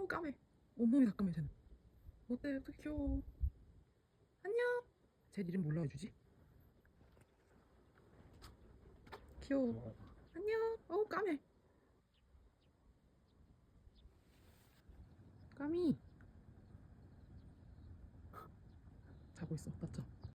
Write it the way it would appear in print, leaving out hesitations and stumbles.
까매. 온몸이 다 까매 쟤는. 어때? 어떻게 귀여워. 안녕. 쟤 이름 뭘로 해주지? 귀여워. 안녕. 까매. 까미. 자고 있어. 낮잠.